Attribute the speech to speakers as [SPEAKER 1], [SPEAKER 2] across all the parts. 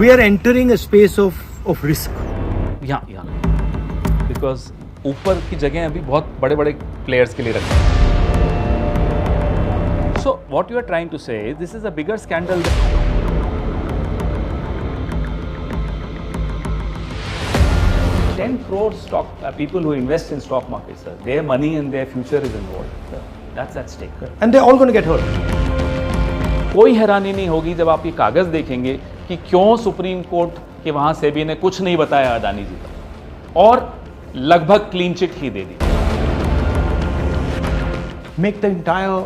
[SPEAKER 1] We are entering a space of risk.
[SPEAKER 2] यहाँ because ऊपर की जगह अभी बहुत बड़े बड़े प्लेयर्स के लिए रखी है. So what you are trying to say this is a bigger scandal. 10 crore stock people who invest in stock markets, sir. Their money and their future is involved. Sir. That's at stake.
[SPEAKER 1] And they're all going to get hurt.
[SPEAKER 2] कोई हैरानी नहीं होगी जब आप ये कागज देखेंगे कि क्यों सुप्रीम कोर्ट के वहां सेबी ने कुछ नहीं बताया अदानी जी का और लगभग clean chit he they the.
[SPEAKER 1] Make the entire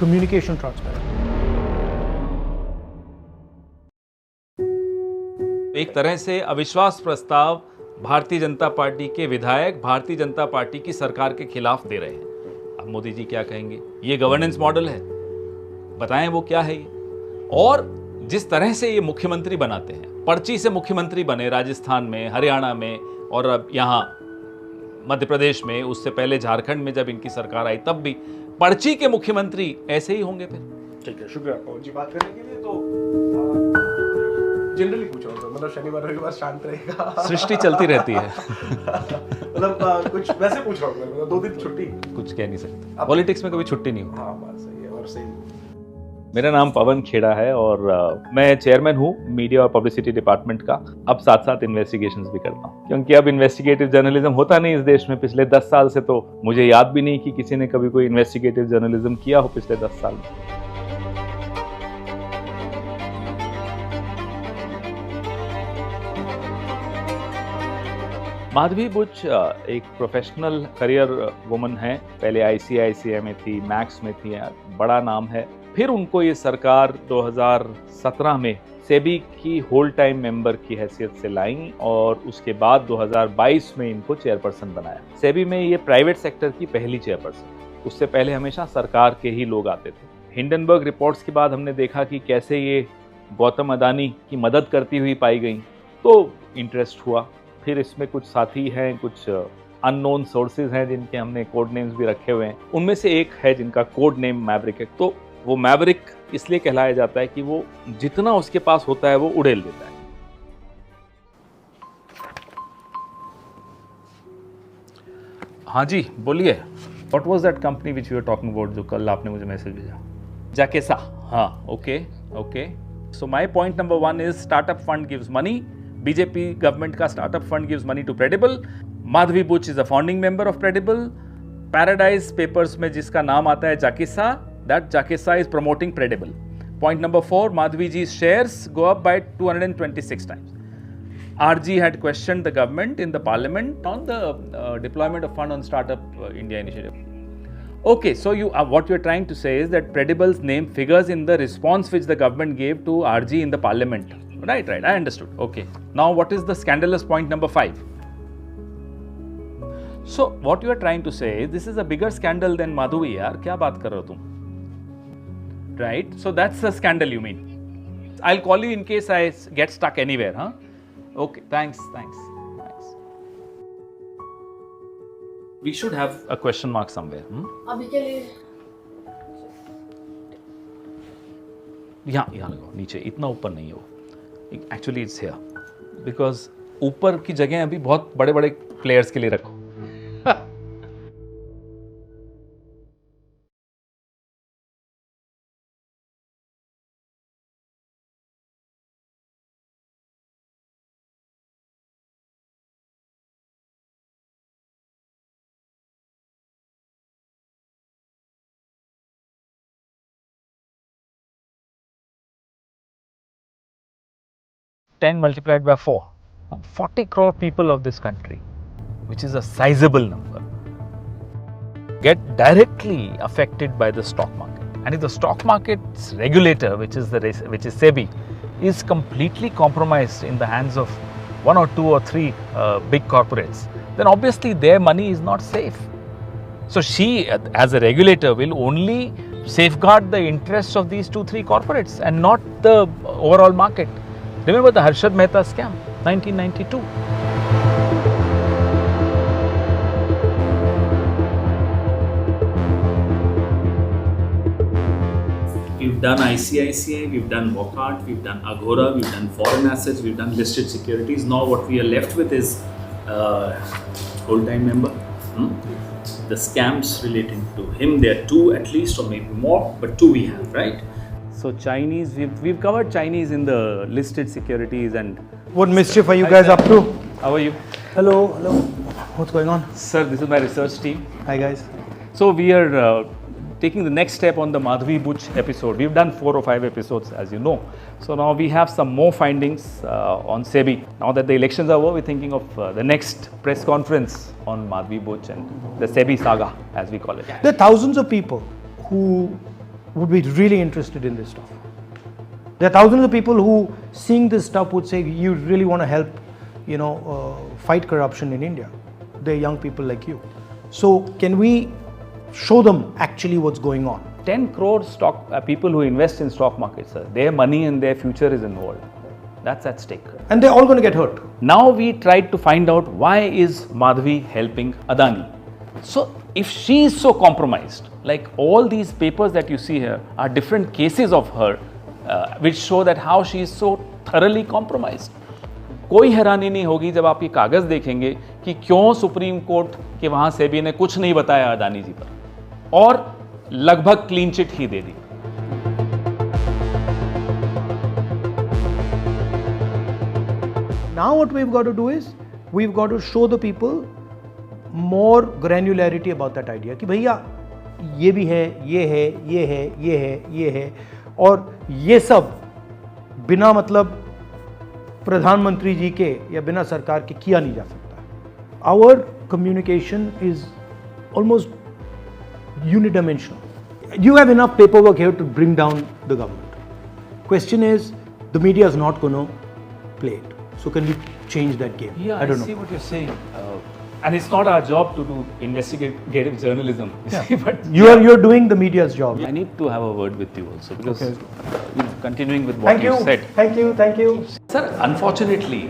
[SPEAKER 1] communication transparent.
[SPEAKER 2] एक तरह से अविश्वास प्रस्ताव भारतीय जनता पार्टी के विधायक भारतीय जनता पार्टी की सरकार के खिलाफ दे रहे हैं. अब मोदी जी क्या कहेंगे? ये गवर्नेंस मॉडल है, बताएं वो क्या है ये. और जिस तरह से ये मुख्यमंत्री बनाते हैं, पर्ची से मुख्यमंत्री बने राजस्थान में, हरियाणा में और अब यहाँ मध्य प्रदेश में, उससे पहले झारखंड में जब इनकी सरकार आई तब भी पर्ची के मुख्यमंत्री ऐसे ही होंगे फिर.
[SPEAKER 3] ठीक है, शुक्रिया पवन जी बात करने के लिए. तो जनरली पूछ रहा हूँ, मतलब शनिवार रविवार शांत रहेगा?
[SPEAKER 2] सृष्टि चलती रहती है.
[SPEAKER 3] मतलब कुछ वैसे पूछ रहा हूँ, मतलब 2 दिन छुट्टी
[SPEAKER 2] कुछ कह नहीं सकते. पॉलिटिक्स में कभी छुट्टी नहीं होती.
[SPEAKER 3] हाँ बात सही है. और सही.
[SPEAKER 2] मेरा नाम पवन खेड़ा है और मैं चेयरमैन हूँ मीडिया और पब्लिसिटी डिपार्टमेंट का. अब साथ साथ इन्वेस्टिगेशंस भी करता हूँ क्योंकि अब इन्वेस्टिगेटिव जर्नलिज्म होता नहीं इस देश में. पिछले 10 साल से तो मुझे याद भी नहीं कि किसी ने कभी कोई इन्वेस्टिगेटिव जर्नलिज्म किया हो पिछले 10 साल में. माधवी बुच एक प्रोफेशनल करियर वुमन है. पहले ICICI में थी, मैक्स में थी, बड़ा नाम है. फिर उनको ये सरकार 2017 में सेबी की होल टाइम मेंबर की हैसियत से लाई और उसके बाद 2022 में इनको चेयरपर्सन बनाया. सेबी में ये प्राइवेट सेक्टर की पहली चेयरपर्सन. उससे पहले हमेशा सरकार के ही लोग आते थे. हिंडनबर्ग रिपोर्ट्स के बाद हमने देखा कि कैसे ये गौतम अदानी की मदद करती हुई पाई गई, तो इंटरेस्ट हुआ. फिर इसमें कुछ साथी हैं, कुछ अननोन सोर्सेज हैं जिनके हमने कोड नेम्स भी रखे हुए हैं. उनमें से एक है जिनका कोड नेम मैवरिक है. तो वो मैवरिक इसलिए कहलाया जाता है कि वो जितना उसके पास होता है वो उड़ेल देता है. हाँ जी बोलिए. What was that company which you are talking about, जो कल आपने मुझे मैसेज भेजा? जाकेसा. हाँ, okay. So my point number 1 is startup fund gives money. BJP government का startup fund gives money to Credible. Madhabi Buch is a founding member of Credible. Paradise Papers में जिसका नाम आता है जाकेसा, that Jakesa is promoting Credible. Point number 4, Madhvi ji's shares go up by 226 times. RG had questioned the government in the parliament on the deployment of fund on Startup India initiative. Okay, so what you're trying to say is that Credible's name figures in the response which the government gave to RG in the parliament. Right, I understood. Okay. Now what is the scandalous point number 5? So what you are trying to say is this is a bigger scandal than Madhvi. यार क्या बात कर रहे हो तुम? Right, so that's the scandal you mean. I'll call you in case I get stuck anywhere, huh? Okay, thanks. We should have a question mark somewhere.
[SPEAKER 4] अभी के लिए
[SPEAKER 2] यहाँ लगाओ, नीचे, इतना ऊपर नहीं हो. Actually it's here because ऊपर की जगह अभी बहुत बड़े बड़े प्लेयर्स के लिए रखो.
[SPEAKER 5] multiplied by 4, 40 crore people of this country, which is a sizable number, get directly affected by the stock market. And if the stock market's regulator, which is SEBI, is completely compromised in the hands of 1 or 2 or 3 big corporates, then obviously their money is not safe. So she, as a regulator, will only safeguard the interests of these 2-3 corporates and not the overall market. Remember the Harshad Mehta scam, 1992.
[SPEAKER 2] we've done ICICI, we've done Wockhardt, we've done Agora, we've done foreign assets, we've done listed securities. Now what we are left with is whole-time member. The scams relating to him, there are 2 at least, or maybe more, but 2 we have, right? So Chinese, we've covered Chinese in the listed securities. And
[SPEAKER 1] What mischief are you guys up to?
[SPEAKER 2] how are you?
[SPEAKER 1] Hello, hello. What's going on?
[SPEAKER 2] Sir, this is my research team.
[SPEAKER 1] Hi guys.
[SPEAKER 2] So we are taking the next step on the Madhvi Butch episode. We've done 4 or 5 episodes, as you know. So now we have some more findings on SEBI. Now that the elections are over, we're thinking of the next press conference on Madhvi Butch and the SEBI saga, as we call it.
[SPEAKER 1] There are thousands of people who would be really interested in this stuff. There are thousands of people who, seeing this stuff, would say, you really want to help, fight corruption in India. They're young people like you. So can we show them actually what's going on?
[SPEAKER 2] 10 crore people who invest in stock markets, sir, their money and their future is involved. That's at stake.
[SPEAKER 1] And they're all going to get hurt.
[SPEAKER 2] Now we tried to find out why is Madhvi helping Adani. So if she is so compromised, like all these papers that you see here are different cases of her, which show that how she is so thoroughly compromised. कोई हैरानी नहीं होगी जब आप ये कागज देखेंगे कि क्यों सुप्रीम कोर्ट के वहां सेबी ने कुछ नहीं बताया अदानी जी पर और लगभग clean chit he they the.
[SPEAKER 1] Now what we've got to do is, we've got to show the people more granularity about that idea कि भैया ये भी है, ये है, ये है, ये है, ये है, और ये सब बिना मतलब प्रधानमंत्री जी के या बिना सरकार के किया नहीं जा सकता. Our communication is almost unidimensional. You have enough paperwork here to bring down the government. Question is, the media is not going to play it. So can we change that game?
[SPEAKER 2] Yeah,
[SPEAKER 1] I don't know.
[SPEAKER 2] see what you're saying. And it's not our job to do investigative journalism.
[SPEAKER 1] Yeah.
[SPEAKER 2] But
[SPEAKER 1] You're doing the media's job.
[SPEAKER 2] I need to have a word with you also because
[SPEAKER 1] Okay.
[SPEAKER 2] continuing with what you said.
[SPEAKER 1] Thank you. Thank you.
[SPEAKER 2] Sir, unfortunately,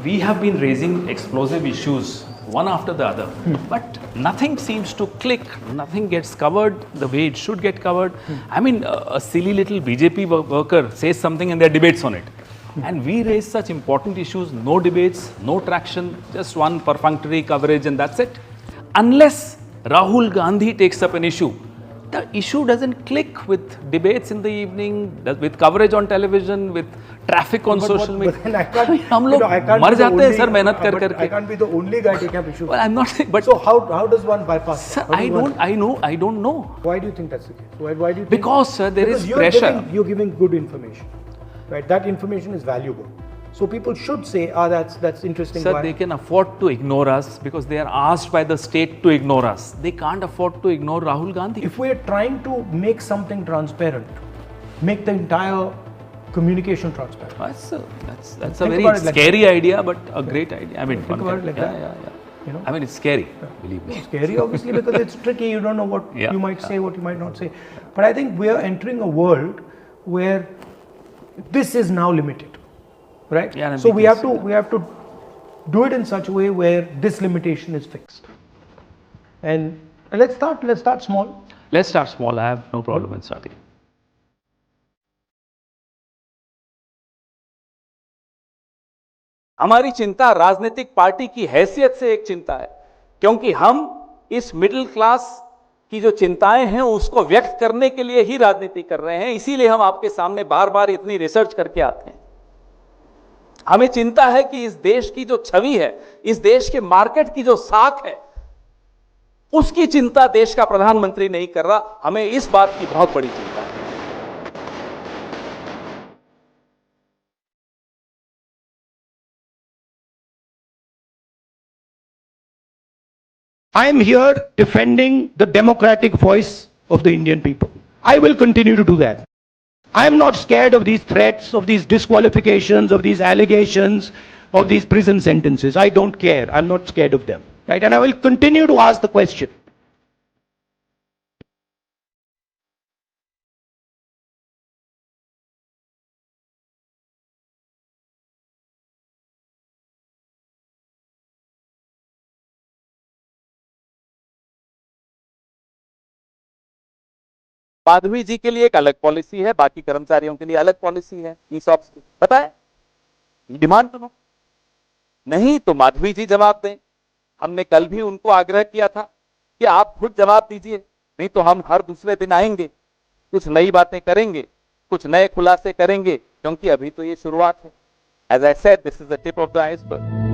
[SPEAKER 2] we have been raising explosive issues one after the other, but nothing seems to click, nothing gets covered the way it should get covered. I mean, a silly little BJP worker says something and there are debates on it. And we raise such important issues, no debates, no traction, just one perfunctory coverage and that's it. Unless Rahul Gandhi takes up an issue, the issue doesn't click with debates in the evening, with coverage on television, with traffic on social media.
[SPEAKER 1] But then I can't,
[SPEAKER 2] हम लोग मर जाते हैं sir मेहनत कर करके.
[SPEAKER 1] I can't be the only guy taking up issues.
[SPEAKER 2] Well, I'm not saying, but
[SPEAKER 1] So how does one bypass?
[SPEAKER 2] sir,
[SPEAKER 1] How does one-
[SPEAKER 2] I don't know.
[SPEAKER 1] Why do you think that's the case? Why do you think?
[SPEAKER 2] Because sir, there is
[SPEAKER 1] Because
[SPEAKER 2] pressure.
[SPEAKER 1] you're giving good information, right? That information is valuable. So people should say, that's interesting.
[SPEAKER 2] Sir,
[SPEAKER 1] Why?
[SPEAKER 2] they can afford to ignore us because they are asked by the state to ignore us. They can't afford to ignore Rahul Gandhi.
[SPEAKER 1] If we're trying to make something transparent, make the entire communication transparent.
[SPEAKER 2] That's a
[SPEAKER 1] Think
[SPEAKER 2] very
[SPEAKER 1] about it like
[SPEAKER 2] scary idea, but a great idea. I mean,
[SPEAKER 1] Think about it like that.
[SPEAKER 2] Yeah.
[SPEAKER 1] You know?
[SPEAKER 2] I mean, it's scary. Believe me.
[SPEAKER 1] Scary, obviously, because it's tricky. You don't know what
[SPEAKER 2] Yeah.
[SPEAKER 1] you might say, what you might not say. But I think we are entering a world where this is now limited, right?
[SPEAKER 2] Yeah, and
[SPEAKER 1] so we have
[SPEAKER 2] because-
[SPEAKER 1] to do it in such a way where this limitation is fixed. And let's start small.
[SPEAKER 2] Let's start small. I have no problem in starting.
[SPEAKER 4] हमारी चिंता राजनीतिक party की हैसियत से एक चिंता है, क्योंकि हम इस मिडिल क्लास की जो चिंताएं हैं उसको व्यक्त करने के लिए ही राजनीति कर रहे हैं. इसीलिए हम आपके सामने बार बार इतनी रिसर्च करके आते हैं. हमें चिंता है कि इस देश की जो छवि है, इस देश के मार्केट की जो साख है, उसकी चिंता देश का प्रधानमंत्री नहीं कर रहा. हमें इस बात की बहुत बड़ी चिंता है.
[SPEAKER 1] I am here defending the democratic voice of the Indian people. I will continue to do that. I am not scared of these threats, of these disqualifications, of these allegations, of these prison sentences. I don't care. I'm not scared of them. Right? And I will continue to ask the question.
[SPEAKER 4] Madhavi जी के लिए एक अलग policy है, बाकी कर्मचारियों के लिए अलग पॉलिसी है ईसॉप्स की, पता है? डिमांड करो, नहीं तो माधवी जी जवाब दें। हमने कल भी उनको आग्रह किया था कि आप खुद जवाब दीजिए, नहीं तो हम हर दूसरे दिन आएंगे, कुछ नई बातें करेंगे, कुछ नए खुलासे करेंगे, क्योंकि अभी तो ये शुरुआत है। As I said, this is the tip of the iceberg.